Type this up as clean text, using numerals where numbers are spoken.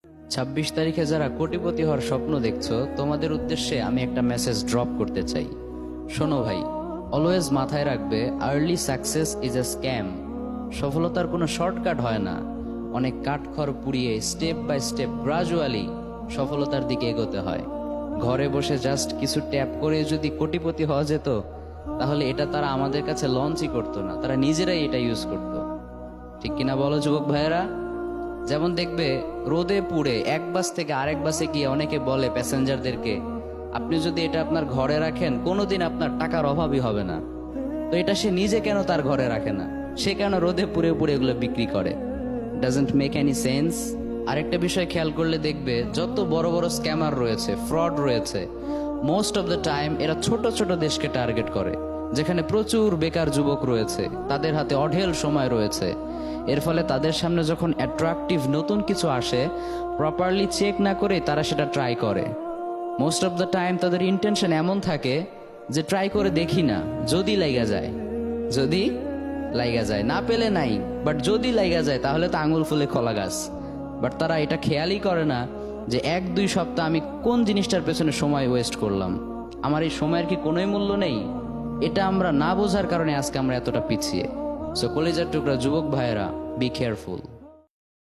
26 তারিখে যারা কোটিপতি হওয়ার স্বপ্ন দেখছো, তোমাদের উদ্দেশ্যে আমি একটা মেসেজ ড্রপ করতে চাই। শোনো ভাই, অলওয়েজ মাথায় রাখবে, early success is a scam. সফলতার কোনো শর্টকাট হয় না। অনেক কাঠখড় পুড়িয়ে স্টেপ বাই স্টেপ গ্রাজুয়ালি সফলতার দিকে এগোতে হয়। ঘরে বসে জাস্ট কিছু ট্যাপ করে যদি কোটিপতি হওয়া যেত, তাহলে এটা তারা আমাদের কাছে লঞ্চই করতো না, তারা নিজেরাই এটা ইউজ করতো। ঠিক কিনা বলো যুবক ভাইয়েরা? যেমন দেখবে, রোদে পুড়ে এক বাস থেকে আরেক বাসে গিয়ে অনেকে বলে প্যাসেঞ্জারদেরকে, আপনি যদি এটা আপনার ঘরে রাখেন কোনোদিন আপনার টাকার অভাবই হবে না। তো এটা সে নিজে কেন তার ঘরে রাখে না? সে কেন রোদে পুড়ে পুড়ে এগুলো বিক্রি করে? Doesn't make any sense. আরেকটা বিষয় খেয়াল করলে দেখবে, যত বড় বড় স্ক্যামার রয়েছে, ফ্রড রয়েছে, মোস্ট অফ দ্য টাইম এরা ছোট ছোট দেশকে টার্গেট করে, যেখানে প্রচুর বেকার যুবক রয়েছে, তাদের হাতে অঢেল সময় রয়েছে। এর ফলে তাদের সামনে যখন অ্যাট্রাকটিভ নতুন কিছু আসে, প্রপারলি চেক না করে তারা সেটা ট্রাই করে। মোস্ট অফ দ্য টাইম তাদের ইন্টেনশন এমন থাকে যে ট্রাই করে দেখি না, যদি লাইগা যায়, যদি লাইগা যায়, না পেলে নাই, বাট যদি লাইগা যায় তাহলে তো আঙুল ফুলে কলা গাছ। বাট তারা এটা খেয়ালই করে না যে 1-2 সপ্তাহ আমি কোন জিনিসটার পেছনে সময় ওয়েস্ট করলাম, আমার এই সময়ের কি কোনোই মূল্য নেই। এটা আমরা না বোঝার কারণে আজকে আমরা এতটা পিছিয়ে। সো কলেজের টুকরা যুবক ভাইয়েরা, বি কেয়ারফুল।